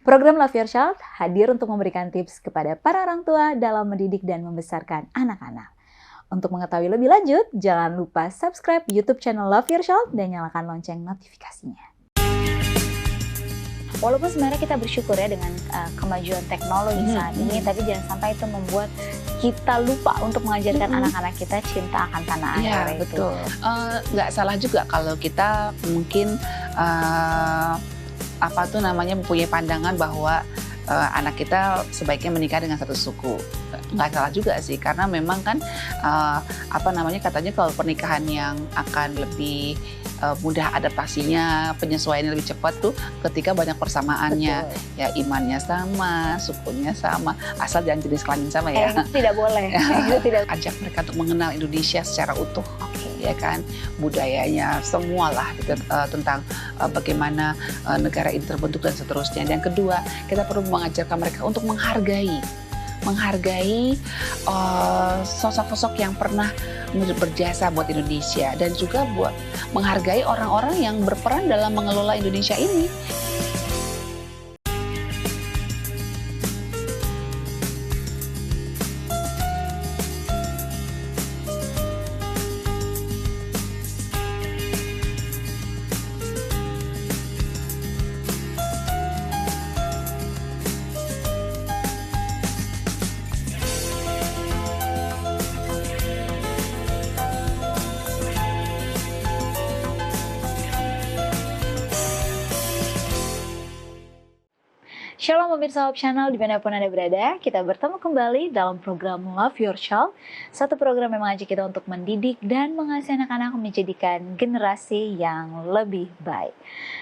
Program Love Your Child hadir untuk memberikan tips kepada para orang tua dalam mendidik dan membesarkan anak-anak. Untuk mengetahui lebih lanjut, jangan lupa subscribe YouTube channel Love Your Child dan nyalakan lonceng notifikasinya. Walaupun sebenarnya kita bersyukur ya dengan kemajuan teknologi saat ini, tapi jangan sampai itu membuat kita lupa untuk mengajarkan anak-anak kita cinta akan tanah air. Iya, betul. Nggak salah juga kalau kita mungkin mempunyai pandangan bahwa anak kita sebaiknya menikah dengan satu suku. Nggak salah juga sih, karena memang kan katanya kalau pernikahan yang akan lebih mudah adaptasinya, penyesuaiannya lebih cepat tuh ketika banyak persamaannya. Betul. Ya imannya sama, sukunya sama, asal jangan jenis kelamin sama ya. Itu tidak boleh. Itu tidak. Ajak mereka untuk mengenal Indonesia secara utuh. Ya kan, budayanya, semualah gitu, tentang bagaimana negara ini terbentuk dan seterusnya. Dan kedua, kita perlu mengajarkan mereka untuk menghargai sosok-sosok yang pernah berjasa buat Indonesia, dan juga buat menghargai orang-orang yang berperan dalam mengelola Indonesia ini. Shalom pemirsa Hope Channel dimanapun Anda berada, kita bertemu kembali dalam program Love Your Child, satu program yang mengajak kita untuk mendidik dan mengasihi anak-anak menjadikan generasi yang lebih baik.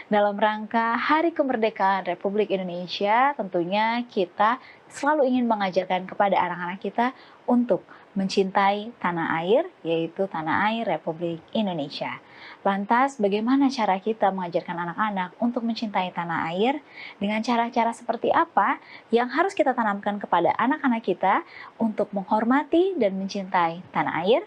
Dalam rangka Hari Kemerdekaan Republik Indonesia, tentunya kita selalu ingin mengajarkan kepada anak-anak kita untuk mencintai tanah air, yaitu tanah air Republik Indonesia. Lantas, bagaimana cara kita mengajarkan anak-anak untuk mencintai tanah air? Dengan cara-cara seperti apa yang harus kita tanamkan kepada anak-anak kita untuk menghormati dan mencintai tanah air?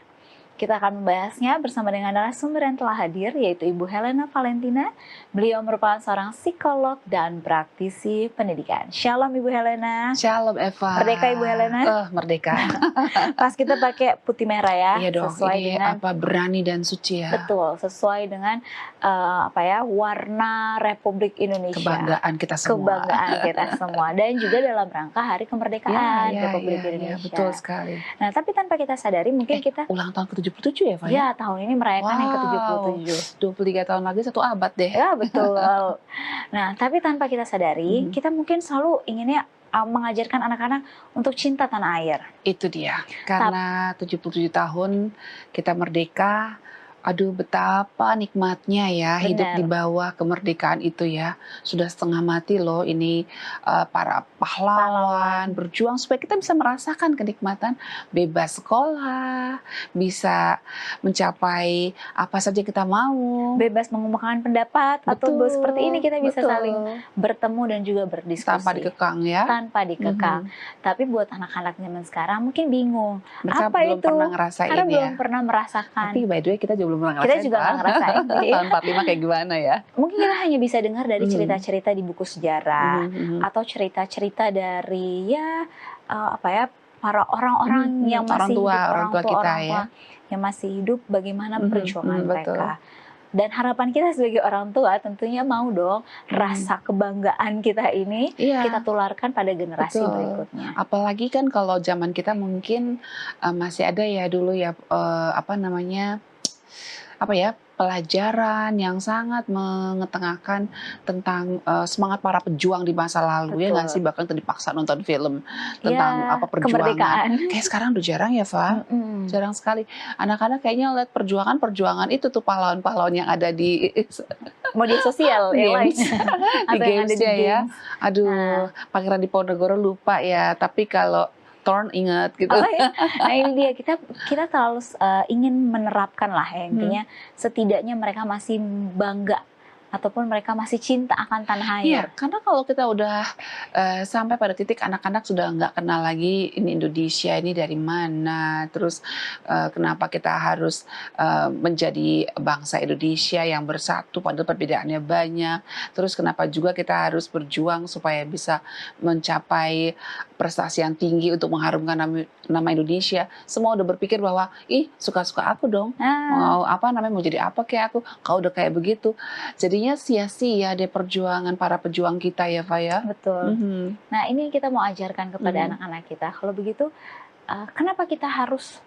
Kita akan membahasnya bersama dengan narasumber yang telah hadir, yaitu Ibu Helena Valentina. Beliau merupakan seorang psikolog dan praktisi pendidikan. Shalom Ibu Helena. Shalom Eva. Merdeka Ibu Helena. Merdeka. Pas kita pakai putih merah ya. Iya dong, sesuai ini dengan berani dan suci ya. Betul, sesuai dengan warna Republik Indonesia. Kebanggaan kita semua. Kebanggaan kita semua. Dan juga dalam rangka Hari Kemerdekaan Republik Indonesia. Betul sekali. Nah, tapi tanpa kita sadari mungkin kita ulang tahun ke-77 ya, Pak? Ya, tahun ini merayakan yang ke-77. 23 tahun lagi 1 abad deh. Ya, betul. Nah, tapi tanpa kita sadari, kita mungkin selalu inginnya mengajarkan anak-anak untuk cinta tanah air. Itu dia. Karena 77 tahun kita merdeka. Aduh, betapa nikmatnya ya. Benar. Hidup di bawah kemerdekaan itu ya. Sudah setengah mati loh ini para pahlawan berjuang supaya kita bisa merasakan kenikmatan bebas sekolah, bisa mencapai apa saja kita mau, bebas mengungkapkan pendapat. Betul, atau seperti ini kita bisa saling bertemu dan juga berdiskusi tanpa dikekang ya. Tanpa dikekang. Tapi buat anak-anak zaman sekarang mungkin bingung. Mereka apa belum itu? Pernah ngerasain karena ya. Belum pernah merasakan. Tapi by the way kita juga belum pernah ngerasain. Kita juga nggak ngerasain. Tahun 45 kayak gimana ya? Mungkin kita hanya bisa dengar dari cerita-cerita di buku sejarah atau cerita-cerita dari para orang-orang yang masih orang tua kita ya, yang masih hidup, bagaimana perjuangan mereka. Dan harapan kita sebagai orang tua tentunya mau dong rasa kebanggaan kita ini kita tularkan pada generasi berikutnya. Apalagi kan kalau zaman kita mungkin masih ada ya dulu ya pelajaran yang sangat mengetengahkan tentang semangat para pejuang di masa lalu. Ya nggak sih, bahkan dipaksa nonton film tentang perjuangan. Kayak sekarang udah jarang ya, Fa. Jarang sekali. Anak-anak kayaknya lihat perjuangan itu tuh pahlawan-pahlawan yang ada di media sosial games. Atau yang ada di games ya. Aduh, Pangeran Diponegoro lupa ya. Tapi kalau Thorn ingat gitu. Nah ini dia, kita terlalu ingin menerapkan lah ya, intinya setidaknya mereka masih bangga ataupun mereka masih cinta akan tanah Iya, air. karena kalau kita udah sampai pada titik anak-anak sudah nggak kenal lagi ini Indonesia ini dari mana, terus kenapa kita harus menjadi bangsa Indonesia yang bersatu padahal perbedaannya banyak, terus kenapa juga kita harus berjuang supaya bisa mencapai prestasi yang tinggi untuk mengharumkan nama Indonesia. Semua udah berpikir bahwa, ih suka-suka aku dong, Nah, mau apa namanya, mau jadi apa kayak aku, kalau udah kayak begitu. Jadinya sia-sia deh perjuangan para pejuang kita ya, Fa, ya. betul. Mhm, Nah, ini kita mau ajarkan kepada mhm, anak-anak kita. Kalau begitu, kenapa kita harus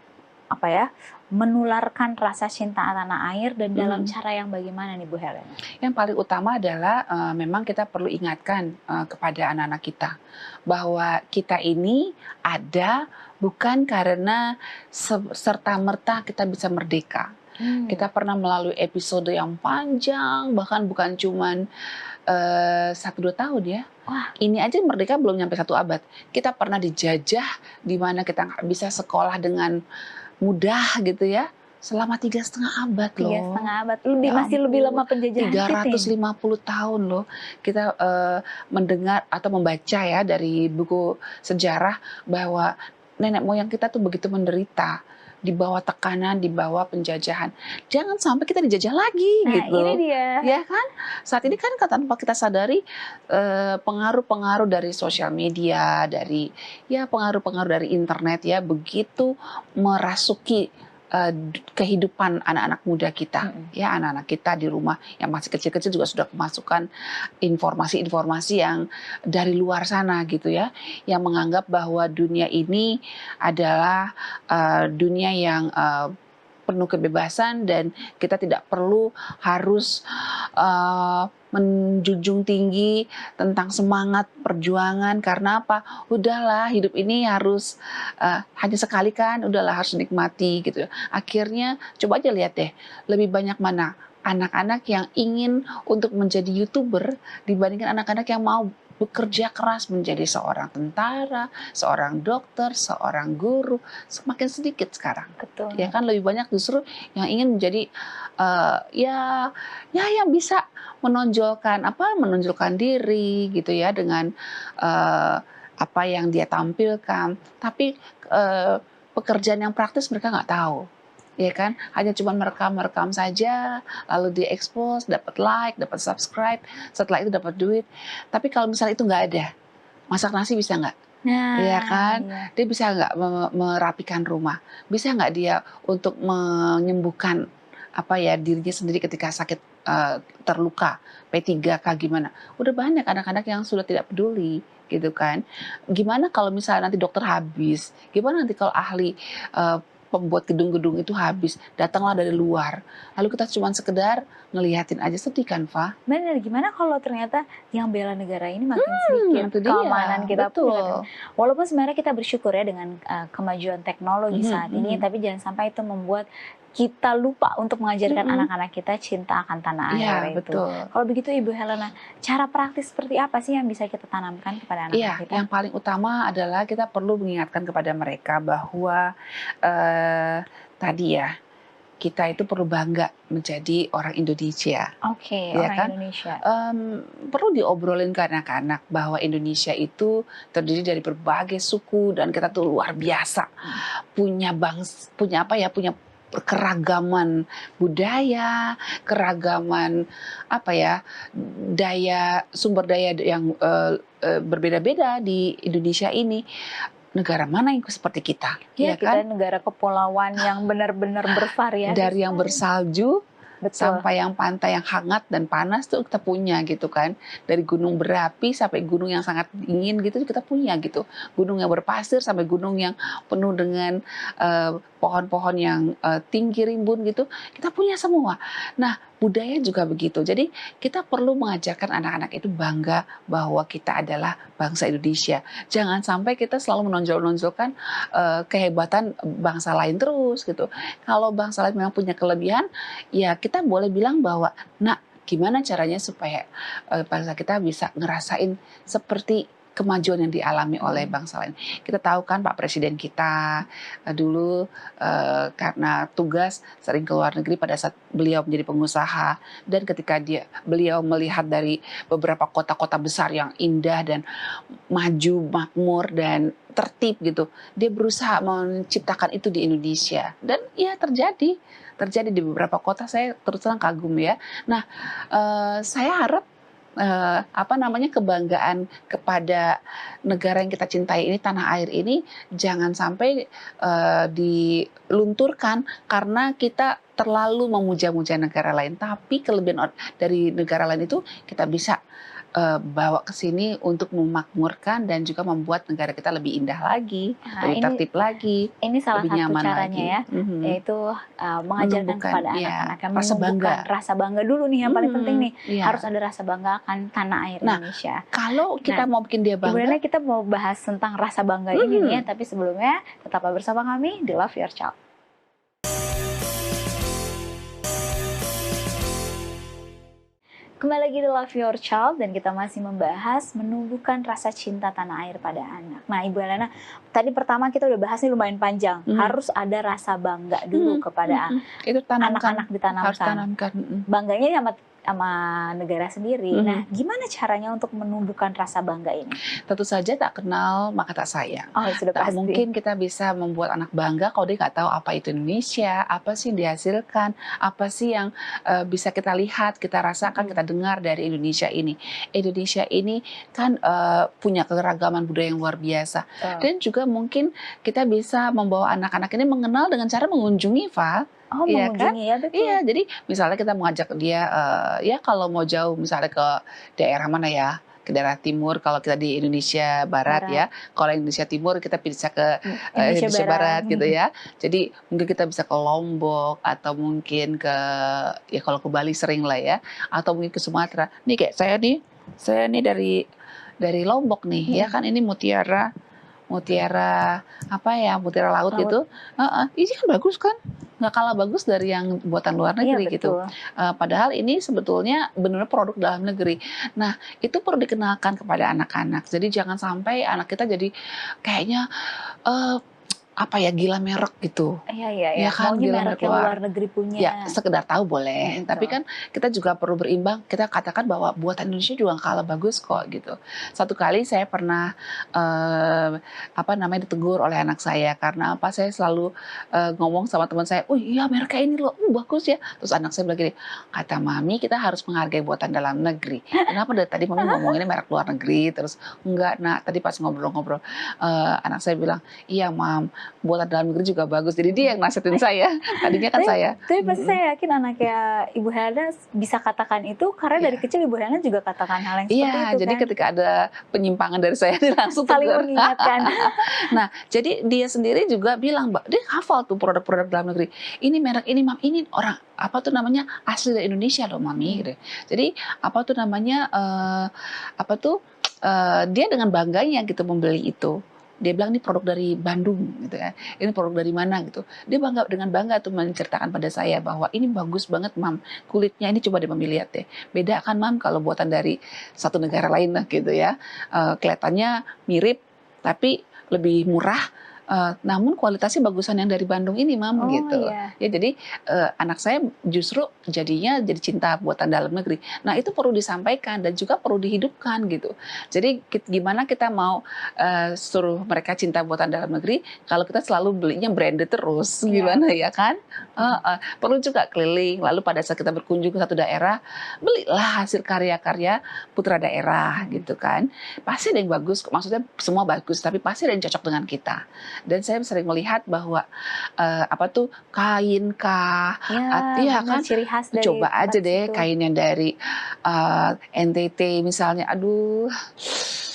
apa ya, menularkan rasa cinta tanah air dan dalam mhm. cara yang bagaimana nih Bu Helen? Yang paling utama adalah, memang kita perlu ingatkan, kepada anak-anak kita, bahwa kita ini ada bukan karena serta-merta kita bisa merdeka. Hmm. Kita pernah melalui episode yang panjang, bahkan bukan cuman 1, 2 tahun ya. Wah, Ini aja merdeka belum nyampe 1 abad. Kita pernah dijajah, di mana kita nggak bisa sekolah dengan mudah gitu ya, selama 3,5 abad tiga loh. setengah abad, lebih Ya masih lebih ampun, lama penjajahan kita ini. 350 tahun loh kita, mendengar atau membaca ya dari buku sejarah bahwa nenek moyang kita tuh begitu menderita, di bawah tekanan, di bawah penjajahan. Jangan sampai kita dijajah lagi Nah, ini gitu, dia. ya kan? Saat ini kan tanpa kita sadari, pengaruh-pengaruh dari sosial media, dari ya pengaruh-pengaruh dari internet ya, begitu merasuki, kehidupan anak-anak muda kita. Mm-mm. Ya, anak-anak kita di rumah yang masih kecil-kecil juga sudah kemasukan informasi-informasi yang dari luar sana gitu ya, yang menganggap bahwa dunia ini adalah dunia yang penuh kebebasan dan kita tidak perlu harus menjunjung tinggi tentang semangat perjuangan karena apa? Udahlah hidup ini harus hanya sekali kan, udahlah harus nikmati gitu. Akhirnya coba aja lihat deh, lebih banyak mana anak-anak yang ingin untuk menjadi YouTuber dibandingkan anak-anak yang mau bekerja keras menjadi seorang tentara, seorang dokter, seorang guru, semakin sedikit sekarang. Betul. Ya kan lebih banyak justru yang ingin menjadi ya yang bisa menonjolkan diri gitu ya dengan apa yang dia tampilkan. Tapi pekerjaan yang praktis mereka nggak tahu. Ya kan, hanya cuma merekam saja, lalu diekspos, dapat like, dapat subscribe, setelah itu dapat duit. Tapi kalau misalnya itu nggak ada, masak nasi bisa nggak? Iya Nah, kan? iya. Dia bisa nggak merapikan rumah? Bisa nggak dia untuk menyembuhkan apa ya dirinya sendiri ketika sakit terluka P3K gimana? Udah banyak anak-anak yang sudah tidak peduli gitu kan. Gimana kalau misalnya nanti dokter habis? Gimana nanti kalau ahli pembuat gedung-gedung itu habis? Datanglah dari luar. Lalu kita cuma sekedar ngeliatin aja, sedih kan, Fa? Bener, gimana kalau ternyata yang bela negara ini makin sedikit, Itu keamanan dia, kita pun makin. betul. Walaupun sebenarnya kita bersyukur ya dengan kemajuan teknologi Mhm, saat ini, mhm. tapi jangan sampai itu membuat kita lupa untuk mengajarkan Mhm. anak-anak kita cinta akan tanah Iya, air itu. betul. Kalau begitu Ibu Helena, cara praktis seperti apa sih yang bisa kita tanamkan kepada anak-anak Iya, kita? yang paling utama adalah kita perlu mengingatkan kepada mereka bahwa tadi ya, kita itu perlu bangga menjadi orang Indonesia, Oke, ya orang kan? Indonesia. Perlu diobrolin ke anak-anak bahwa Indonesia itu terdiri dari berbagai suku dan kita tuh luar biasa, punya apa ya, punya keragaman budaya, keragaman apa ya, sumber daya yang berbeda-beda di Indonesia ini. Negara mana yang seperti kita, Ya, ya kan? kita negara kepulauan yang benar-benar bervariasi Dari yang sekali. bersalju Betul. sampai yang pantai yang hangat dan panas tuh kita punya gitu kan. Dari gunung berapi sampai gunung yang sangat dingin gitu kita punya gitu. Gunung yang berpasir sampai gunung yang penuh dengan pohon-pohon yang tinggi rimbun gitu, kita punya semua. Nah, budaya juga begitu. Jadi kita perlu mengajarkan anak-anak itu bangga bahwa kita adalah bangsa Indonesia. Jangan sampai kita selalu menonjol-nonjolkan kehebatan bangsa lain terus gitu. Kalau bangsa lain memang punya kelebihan, ya kita boleh bilang bahwa, "Nak, gimana caranya supaya bangsa kita bisa ngerasain seperti kemajuan yang dialami oleh bangsa lain. Kita tahu kan Pak Presiden kita dulu karena tugas sering ke luar negeri pada saat beliau menjadi pengusaha, dan ketika beliau melihat dari beberapa kota-kota besar yang indah dan maju, makmur dan tertib gitu, dia berusaha menciptakan itu di Indonesia, dan ya terjadi di beberapa kota. Saya terus terang kagum ya. Nah, saya harap kebanggaan kepada negara yang kita cintai ini, tanah air ini, jangan sampai dilunturkan karena kita terlalu memuja-muja negara lain. Tapi kelebihan dari negara lain itu kita bisa bawa ke sini untuk memakmurkan dan juga membuat negara kita lebih indah lagi, lebih tertib lagi, ini salah lebih satu nyaman caranya lagi. ya, yaitu mengajarkan kepada ya, anak-anak yang rasa menumbuhkan bangga. rasa bangga dulu nih yang paling penting nih. Ya. Harus ada rasa bangga akan tanah air Indonesia. Kalau kita mau bikin dia Ibu bangga, Nana, kita mau bahas tentang rasa bangga ini nih ya, tapi sebelumnya tetaplah bersama kami di Love Your Child. Kembali lagi di Love Your Child, dan kita masih membahas menumbuhkan rasa cinta tanah air pada anak. Nah, Ibu Helena, tadi pertama kita udah bahas nih lumayan panjang. Harus ada rasa bangga dulu kepada itu anak-anak, ditanamkan. Harus tanamkan. Bangganya sama negara sendiri. Nah, gimana caranya untuk menumbuhkan rasa bangga ini? Tentu saja tak kenal maka tak sayang. Oh, sudah Tak pasti. mungkin kita bisa membuat anak bangga kalau dia nggak tahu apa itu Indonesia, apa sih yang dihasilkan, apa sih yang bisa kita lihat, kita rasakan, kita dengar dari Indonesia ini. Indonesia ini kan punya keragaman budaya yang luar biasa. Dan juga mungkin kita bisa membawa anak-anak ini mengenal dengan cara mengunjungi, Val. Oh, Iya kan? mengunjungi ya, betul. Iya, jadi misalnya kita mengajak dia, ya kalau mau jauh misalnya ke daerah mana ya, ke daerah timur kalau kita di Indonesia Barat ya. Kalau Indonesia Timur kita bisa ke Indonesia Barat gitu ya. Jadi mungkin kita bisa ke Lombok, atau mungkin ke, ya kalau ke Bali sering lah ya, atau mungkin ke Sumatera. Nih kayak saya nih dari Lombok nih ya kan, ini mutiara mutiara laut gitu. Ini kan bagus kan, nggak kalah bagus dari yang buatan luar negeri gitu. Padahal ini sebetulnya benar-benar produk dalam negeri. Nah, itu perlu dikenalkan kepada anak-anak. Jadi jangan sampai anak kita jadi kayaknya gila merek gitu. Iya. Ya kan, maunya gila merek yang luar negeri punya. Ya, sekedar tahu boleh. Tapi kan kita juga perlu berimbang. Kita katakan bahwa buatan Indonesia juga kalah bagus kok gitu. Satu kali saya pernah ditegur oleh anak saya karena saya selalu ngomong sama teman saya, "Oh iya, mereknya ini loh, bagus ya." Terus anak saya bilang gini, "Kata Mami, kita harus menghargai buatan dalam negeri. Kenapa dari tadi Mami ngomong ini merek luar negeri?" Terus, "Enggak, Nak, tadi pas ngobrol-ngobrol anak saya bilang, 'Iya, Mam, buatan dalam negeri juga bagus.'" Jadi dia yang nasihatin saya. Tadinya kan saya. Tapi pasti saya yakin anaknya Ibu Helena bisa katakan itu karena dari kecil Ibu Helena juga katakan hal yang seperti itu. Iya, jadi ketika ada penyimpangan dari saya dia langsung saling tegur. mengingatkan. Nah, jadi dia sendiri juga bilang, dia hafal tuh produk-produk dalam negeri. Ini merek ini, Mam, ini orang asli dari Indonesia loh, Mami. Gitu. Jadi dia dengan bangganya gitu membeli itu. Dia bilang ini produk dari Bandung gitu ya. Ini produk dari mana gitu. Dia dengan bangga tuh menceritakan pada saya bahwa ini bagus banget, Mam. Kulitnya ini coba deh Mami lihat deh. Beda kan, Mam, kalau buatan dari satu negara lain lah gitu ya. Kelihatannya mirip tapi lebih murah. Namun kualitasnya bagusan yang dari Bandung ini, Mam, gitu. Iya. Ya, jadi anak saya justru jadinya jadi cinta buatan dalam negeri. Nah, itu perlu disampaikan dan juga perlu dihidupkan gitu. Jadi gimana kita mau suruh mereka cinta buatan dalam negeri kalau kita selalu belinya branded terus, gimana ya kan? Perlu juga keliling. Lalu pada saat kita berkunjung ke satu daerah, belilah hasil karya-karya putra daerah gitu kan. Pasti ada yang bagus, maksudnya semua bagus, tapi pasti ada yang cocok dengan kita. Dan saya sering melihat bahwa kain kah, kan, ciri khas dari coba aja deh situ. kain yang dari NTT misalnya, aduh,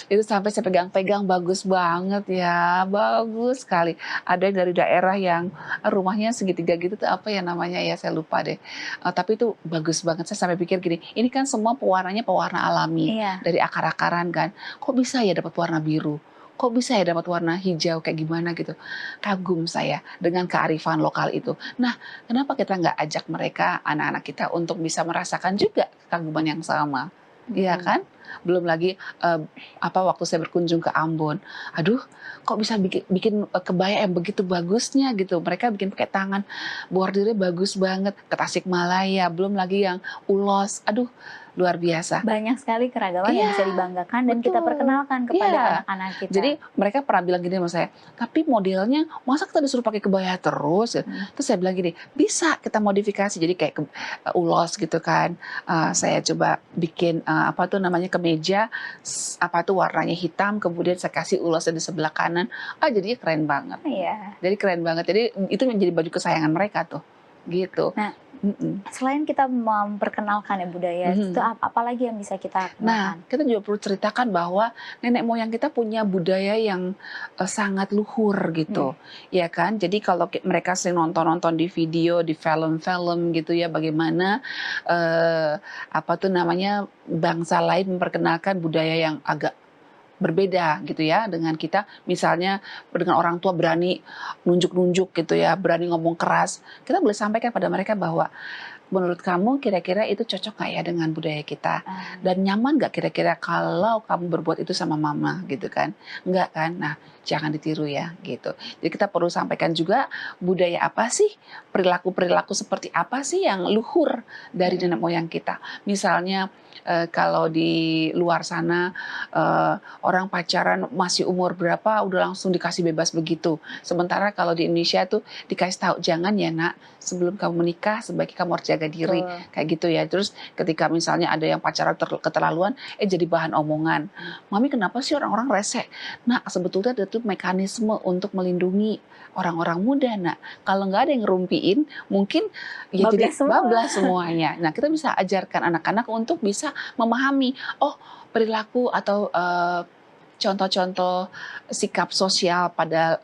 itu sampai saya pegang-pegang bagus banget ya, bagus sekali. Ada yang dari daerah yang rumahnya segitiga gitu tuh apa ya namanya ya, saya lupa deh. Tapi itu bagus banget. Saya sampai pikir gini, ini kan semua pewarnanya pewarna alami dari akar-akaran kan. Kok bisa ya dapat warna biru? Kok bisa ya dapat warna hijau kayak gimana gitu. Kagum saya dengan kearifan lokal itu. Nah, kenapa kita nggak ajak mereka, anak-anak kita untuk bisa merasakan juga kekaguman yang sama? Iya kan? Belum lagi waktu saya berkunjung ke Ambon, aduh kok bisa bikin kebaya yang begitu bagusnya gitu. Mereka bikin pakai tangan, bordirnya bagus banget. Ke Tasikmalaya, belum lagi yang ulos, aduh luar biasa. Banyak sekali keragaman yang bisa Iya, dibanggakan dan kita betul. perkenalkan kepada Iya. anak-anak kita. Jadi mereka pernah bilang gini sama saya, "Tapi modelnya masa kita disuruh pakai kebaya terus?" Terus saya bilang gini, "Bisa kita modifikasi." Jadi kayak ulos gitu kan. Saya coba bikin kemeja warnanya hitam, kemudian saya kasih ulosnya di sebelah kanan. Jadinya keren banget. Iya. Jadi keren banget. Jadi itu menjadi baju kesayangan mereka tuh. Gitu. Nah, Mhm. selain kita memperkenalkan ya budaya, itu Mhm. apa lagi yang bisa kita Nah, kenalkan? kita juga perlu ceritakan bahwa nenek moyang kita punya budaya yang sangat luhur gitu, ya kan. Jadi kalau mereka sering nonton-nonton di video, di film-film gitu ya, bagaimana bangsa lain memperkenalkan budaya yang agak berbeda gitu ya dengan kita. Misalnya dengan orang tua berani nunjuk-nunjuk gitu ya, berani ngomong keras. Kita boleh sampaikan pada mereka bahwa menurut kamu kira-kira itu cocok nggak ya dengan budaya kita? Dan nyaman nggak kira-kira kalau kamu berbuat itu sama mama gitu kan? Enggak kan? Nah, jangan ditiru ya gitu. Jadi kita perlu sampaikan juga budaya apa sih, perilaku-perilaku seperti apa sih yang luhur dari nenek moyang kita. Misalnya kalau di luar sana orang pacaran masih umur berapa udah langsung dikasih bebas begitu. Sementara kalau di Indonesia tuh dikasih tahu, jangan ya nak, sebelum kamu menikah sebaiknya kamu harus jaga diri. Betul. Kayak gitu ya. Terus ketika misalnya ada yang pacaran keterlaluan, jadi bahan omongan. Mami kenapa sih orang-orang rese? Nah sebetulnya ada tuh mekanisme untuk melindungi orang-orang muda nak. Kalau nggak ada yang ngerumpiin, mungkin ya jadi Bablas semua. bablas semuanya. Nah kita bisa ajarkan anak-anak untuk bisa memahami, oh perilaku atau contoh-contoh sikap sosial pada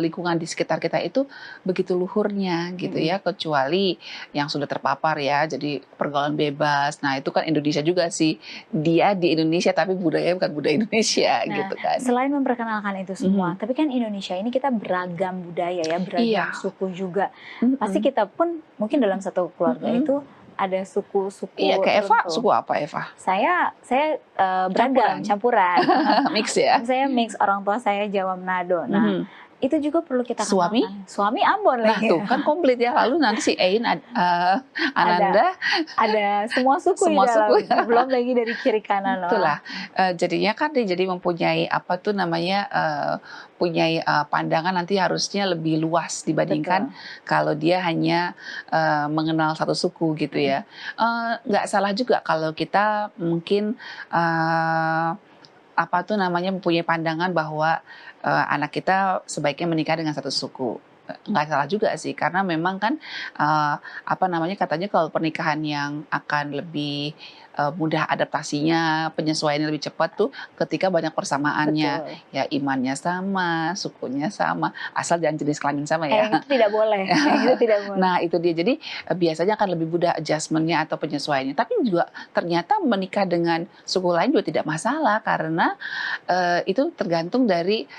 lingkungan di sekitar kita itu begitu luhurnya gitu ya, kecuali yang sudah terpapar ya, jadi pergaulan bebas. Nah itu kan Indonesia juga sih, dia di Indonesia tapi budayanya bukan budaya Indonesia Nah, gitu kan. selain memperkenalkan itu semua, tapi kan Indonesia ini kita beragam budaya ya, beragam Iya. suku juga. Mhm. Pasti kita pun mungkin dalam satu keluarga Mhm. itu ada suku-suku Iya, kayak Eva, tertentu. suku apa Eva? Saya beragam, campuran. Mix ya? Saya mix, orang tua saya Jawa Manado. Nah, Mhm. itu juga perlu kita Suami? kenalkan. Suami Ambon Nah lagi. tuh kan komplit ya. Lalu nanti si Ein, Ananda, Ada semua suku Semua di dalam, suku. belum lagi dari kiri kanan loh. Itulah jadinya kan dia jadi mempunyai punya pandangan nanti harusnya lebih luas dibandingkan kalau dia hanya mengenal satu suku gitu ya. Nggak salah juga kalau kita mungkin mempunyai pandangan bahwa anak kita sebaiknya menikah dengan satu suku. Nggak salah juga sih, karena memang kan katanya kalau pernikahan yang akan lebih mudah adaptasinya, penyesuaiannya lebih cepat tuh ketika banyak persamaannya. Betul. Ya imannya sama, sukunya sama, asal jangan jenis kelamin sama ya. Itu tidak boleh. Itu tidak boleh. Nah itu dia, jadi biasanya akan lebih mudah adjustment-nya atau penyesuaiannya. Tapi juga ternyata menikah dengan suku lain juga tidak masalah, karena itu tergantung dari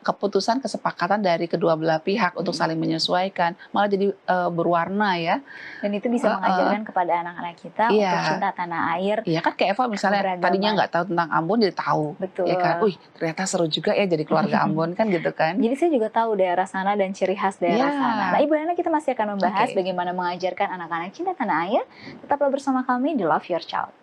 keputusan kesepakatan dari kedua belah pihak untuk saling menyesuaikan. Malah jadi berwarna ya. Dan itu bisa mengajarkan kepada anak-anak kita Iya. untuk cinta tanah air. Iya kan kayak Eva misalnya keberagaman. tadinya nggak tahu tentang Ambon jadi tahu. Betul. Ya kan, ternyata seru juga ya jadi keluarga Ambon kan gitu kan. Jadi saya juga tahu daerah sana dan ciri khas daerah Ya. sana. Nah, Ibu Hana, kita masih akan membahas Oke. bagaimana mengajarkan anak-anak cinta tanah air. Tetaplah bersama kami di Love Your Child.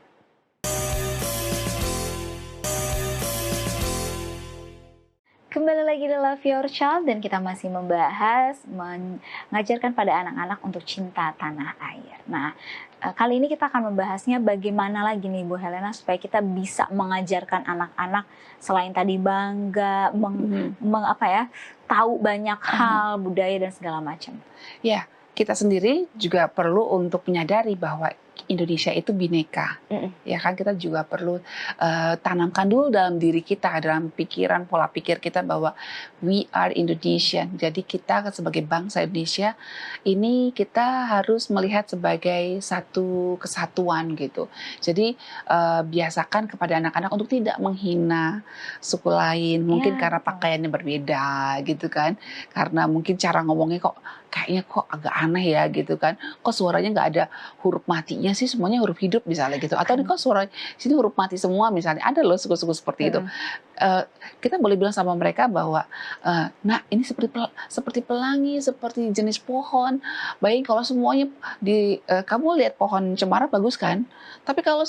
Kembali lagi di Love Your Child, dan kita masih membahas mengajarkan pada anak-anak untuk cinta tanah air. Nah, kali ini kita akan membahasnya bagaimana lagi nih Bu Helena supaya kita bisa mengajarkan anak-anak selain tadi bangga, tahu banyak hal, budaya dan segala macam. Ya, kita sendiri juga perlu untuk menyadari bahwa Indonesia itu bineka. Ya kan, kita juga perlu tanamkan dulu dalam diri kita, dalam pikiran, pola pikir kita bahwa we are Indonesian. Jadi kita sebagai bangsa Indonesia ini kita harus melihat sebagai satu kesatuan gitu. Jadi biasakan kepada anak-anak untuk tidak menghina suku lain, mungkin karena pakaiannya berbeda gitu kan. Karena mungkin cara ngomongnya kok kayaknya kok agak aneh ya gitu kan. Kok suaranya nggak ada huruf matinya sih, semuanya huruf hidup misalnya gitu. Atau nih kok suara sini huruf mati semua misalnya. Ada loh suku-suku seperti itu. Heeh. Kita boleh bilang sama mereka bahwa, "Nah, ini seperti pelangi, seperti jenis pohon. Bayangin kalau semuanya kamu lihat pohon cemara bagus kan? Tapi kalau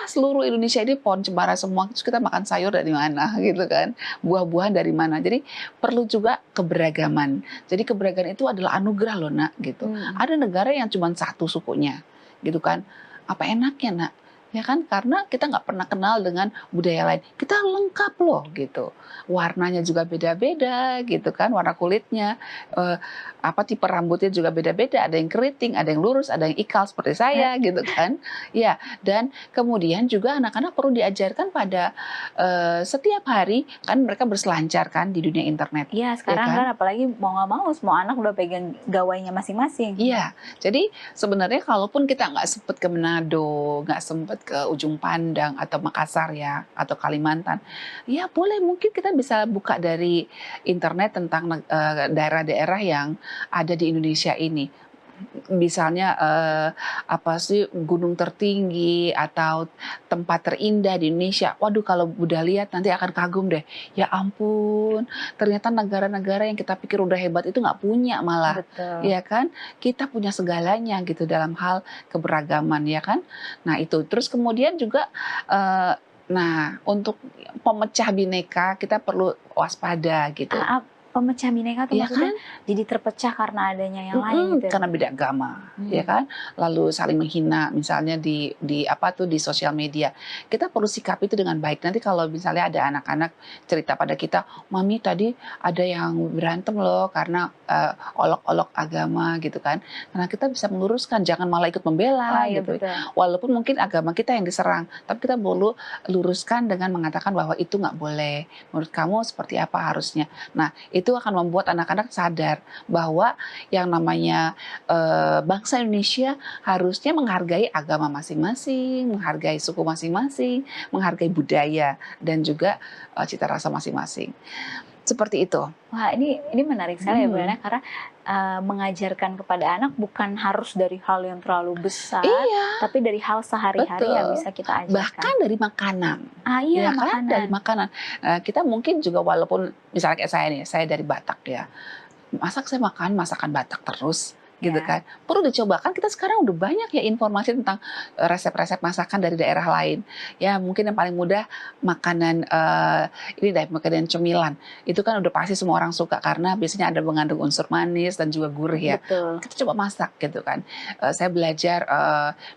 seluruh Indonesia ini pohon cemara semua, terus kita makan sayur dari mana gitu kan? Buah-buahan dari mana? Jadi perlu juga keberagaman. Jadi keberagaman itu adalah anugerah loh, Nak, gitu. Mhm. Ada negara yang cuma satu sukunya, gitu kan. Apa enaknya, Nak? Ya kan, karena kita nggak pernah kenal dengan budaya lain. Kita lengkap loh gitu. Warnanya juga beda-beda gitu kan, warna kulitnya, eh, tipe rambutnya juga beda-beda. Ada yang keriting, ada yang lurus, ada yang ikal seperti saya gitu kan. Ya, dan kemudian juga anak-anak perlu diajarkan pada setiap hari kan mereka berselancar kan di dunia internet, Iya, ya sekarang kan kan? apalagi mau nggak mau semua anak udah pegang gawainya masing-masing. Iya, jadi sebenarnya kalaupun kita nggak sempet ke Manado, nggak sempet ke Ujung Pandang atau Makassar ya, atau Kalimantan, ya boleh mungkin kita bisa buka dari internet tentang daerah-daerah yang ada di Indonesia ini. Misalnya apa sih gunung tertinggi atau tempat terindah di Indonesia. Waduh kalau udah lihat nanti akan kagum deh. Ya ampun, ternyata negara-negara yang kita pikir udah hebat itu nggak punya malah. Betul. Ya kan? Kita punya segalanya gitu dalam hal keberagaman ya kan. Nah itu terus kemudian juga nah untuk pemecah bineka kita perlu waspada gitu. Pemecah bineka tuh Iya maksudnya kan? jadi terpecah karena adanya yang lain gitu ya, Karena Bun? beda agama, ya Hmm. kan? Lalu saling menghina misalnya di sosial media. Kita perlu sikapi itu dengan baik. Nanti kalau misalnya ada anak-anak cerita pada kita, "Mami tadi ada yang berantem loh karena, olok-olok agama," gitu kan. Nah, kita bisa meluruskan, jangan malah ikut Oh membela iya gitu. betul. Walaupun mungkin agama kita yang diserang, tapi kita perlu luruskan dengan mengatakan bahwa itu nggak boleh. Menurut kamu seperti apa harusnya? Nah, itu akan membuat anak-anak sadar bahwa yang namanya bangsa Indonesia harusnya menghargai agama masing-masing, menghargai suku masing-masing, menghargai budaya dan juga cita rasa masing-masing. Seperti itu. Wah, ini menarik sekali ya, Bu Mhm. Yana, karena mengajarkan kepada anak bukan harus dari hal yang terlalu besar, Iya, tapi dari hal sehari-hari yang betul. bisa kita ajarkan. Bahkan dari makanan, Ah iya, ya kan? Dari makanan. makanan. Kita mungkin juga walaupun misalnya kayak saya nih, saya dari Batak ya. Masa saya makan masakan Batak terus, gitu Ya. kan. Perlu dicoba, kan kita sekarang udah banyak ya informasi tentang, resep-resep masakan dari daerah lain. Ya mungkin yang paling mudah makanan, ini deh, makanan cemilan. Itu kan udah pasti semua orang suka karena biasanya ada mengandung unsur manis dan juga gurih ya. Betul. Kita coba masak gitu kan. Saya belajar,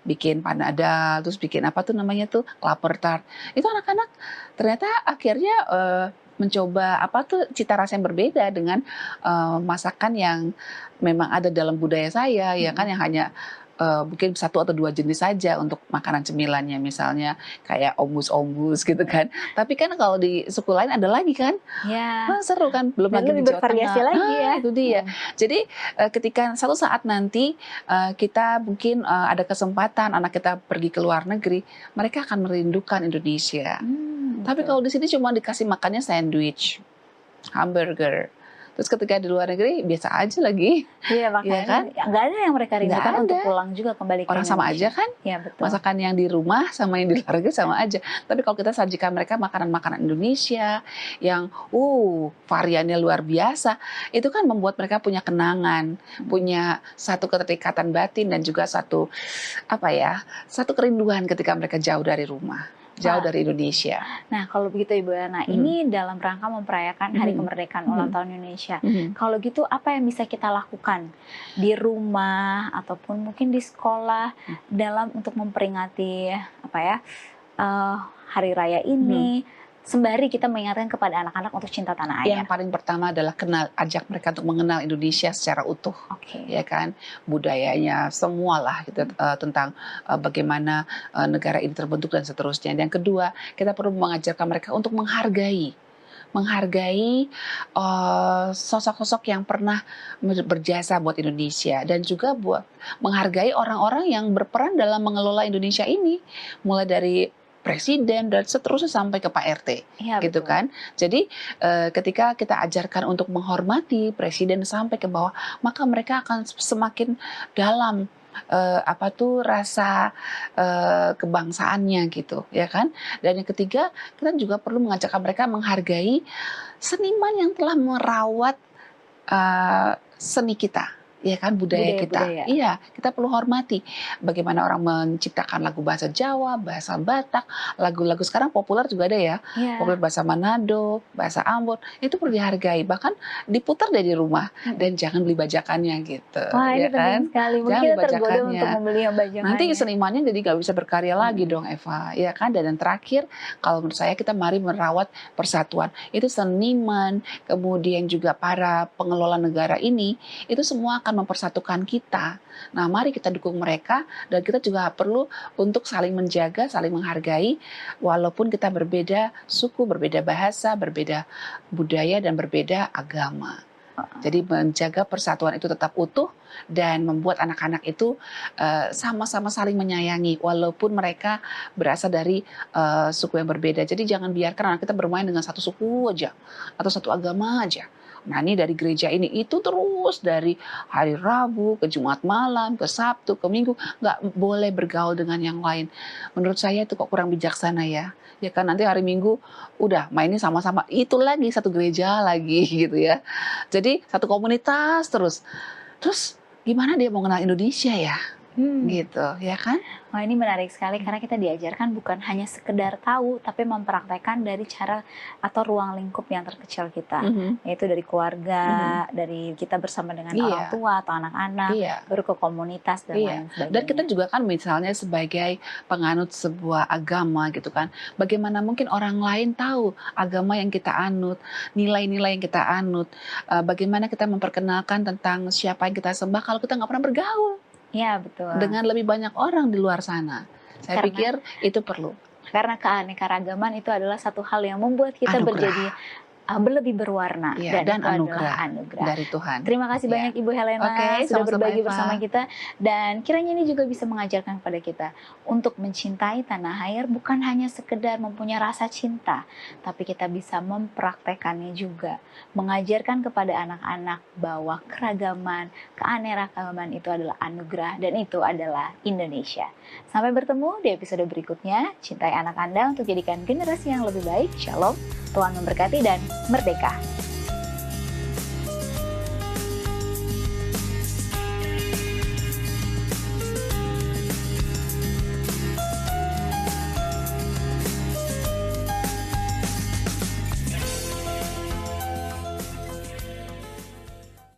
bikin panadal, terus bikin apa tuh namanya tuh, klaper tart. Itu anak-anak ternyata akhirnya, mencoba apa tuh, cita rasa yang berbeda dengan masakan yang memang ada dalam budaya saya ya kan Mhm. yang hanya mungkin satu atau dua jenis saja untuk makanan cemilannya misalnya kayak ombus-ombus gitu kan. Tapi kan kalau di suku lain ada lagi kan. Ya, Seru kan, belum dan lagi di lebih Jawa Tengah. bervariasi lagi ya. Itu dia. Mhm. Jadi ketika satu saat nanti kita mungkin ada kesempatan anak kita pergi ke luar negeri, mereka akan merindukan Indonesia. Tapi Betul. kalau di sini cuma dikasih makannya sandwich, hamburger. Terus ketika di luar negeri biasa aja lagi, Iya, ya makanya kan? nggak ada yang mereka Nggak rindukan untuk ada. pulang juga kembali ke Orang sama aja Indonesia. kan? Iya, betul. Masakan yang di rumah sama yang di luar negeri sama aja. Tapi kalau kita sajikan mereka makanan-makanan Indonesia yang variannya luar biasa, itu kan membuat mereka punya kenangan, punya satu keterikatan batin dan juga satu apa ya, satu kerinduan ketika mereka jauh dari rumah, jauh Wah, dari Indonesia. nah kalau begitu Ibu Yana, Mhm, ini dalam rangka memperayakan Hari mhm, Kemerdekaan Ulang mhm, Tahun Indonesia. mhm. Kalau gitu apa yang bisa kita lakukan di rumah ataupun mungkin di sekolah dalam untuk memperingati apa ya eh, hari raya Mhm. ini, sembari kita mengingatkan kepada anak-anak untuk cinta tanah air. Yang paling pertama adalah ajak mereka untuk mengenal Indonesia secara utuh, Oke. ya kan, budayanya, semualah gitu, tentang bagaimana negara ini terbentuk dan seterusnya. Dan yang kedua, kita perlu mengajarkan mereka untuk menghargai sosok-sosok yang pernah berjasa buat Indonesia dan juga buat menghargai orang-orang yang berperan dalam mengelola Indonesia ini, mulai dari presiden dan seterusnya sampai ke Pak RT. Iya, Gitu betul. kan. Jadi ketika kita ajarkan untuk menghormati presiden sampai ke bawah, maka mereka akan semakin dalam apa tuh rasa kebangsaannya gitu, ya kan. Dan yang ketiga, kita juga perlu mengajak mereka menghargai seniman yang telah merawat seni kita, ya kan, budaya kita. Budaya-budaya. Iya, kita perlu hormati bagaimana orang menciptakan lagu bahasa Jawa, bahasa Batak, lagu-lagu sekarang populer juga ada ya, Iya. populer bahasa Manado, bahasa Ambon, itu perlu dihargai, bahkan diputar dari rumah dan jangan beli bajakannya gitu, Wah, ini ya penting kan. sekali. Mungkin Jangan kita beli tergoda untuk bajakannya. membeli yang Nanti bajakannya. senimannya jadi nggak bisa berkarya lagi dong Eva, ya kan. Dan yang terakhir, kalau menurut saya kita mari merawat persatuan. Itu seniman, kemudian juga para pengelola negara ini, itu semua akan mempersatukan kita. Nah, mari kita dukung mereka dan kita juga perlu untuk saling menjaga, saling menghargai, walaupun kita berbeda suku, berbeda bahasa, berbeda budaya, dan berbeda agama. Jadi menjaga persatuan itu tetap utuh dan membuat anak-anak itu sama-sama saling menyayangi walaupun mereka berasal dari suku yang berbeda. Jadi jangan biarkan anak kita bermain dengan satu suku aja atau satu agama aja. Nah, ini dari gereja ini itu terus dari hari Rabu ke Jumat malam, ke Sabtu, ke Minggu, nggak boleh bergaul dengan yang lain. Menurut saya itu kok kurang bijaksana ya. Ya kan nanti hari Minggu udah mainnya sama-sama, itu lagi satu gereja lagi gitu ya. Jadi satu komunitas terus. Terus gimana dia mau kenal Indonesia ya? Gitu, ya kan? Wah, ini menarik sekali karena kita diajarkan bukan hanya sekedar tahu, tapi mempraktekkan dari cara atau ruang lingkup yang terkecil kita, yaitu dari keluarga, dari kita bersama dengan orang Iya, tua atau anak-anak, iya. baru ke komunitas dan Iya, lain sebagainya. dan kita juga kan misalnya sebagai penganut sebuah agama gitu kan, bagaimana mungkin orang lain tahu agama yang kita anut, nilai-nilai yang kita anut, bagaimana kita memperkenalkan tentang siapa yang kita sembah kalau kita nggak pernah bergaul Iya, betul. dengan lebih banyak orang di luar sana. Saya Karena- pikir itu perlu. Karena keanekaragaman itu adalah satu hal yang membuat kita Anugerah. berjadi lebih berwarna, Iya, dan itu anugerah adalah anugerah. dari Tuhan. Terima kasih Iya. banyak Ibu Helena Oke, sudah sama-sama, berbagi Eva. bersama kita, dan kiranya ini juga bisa mengajarkan kepada kita untuk mencintai tanah air bukan hanya sekedar mempunyai rasa cinta, tapi kita bisa mempraktekannya juga, mengajarkan kepada anak-anak bahwa keragaman, keanekaragaman itu adalah anugerah dan itu adalah Indonesia. Sampai bertemu di episode berikutnya. Cintai anak Anda untuk jadikan generasi yang lebih baik. Shalom, Tuhan memberkati dan merdeka.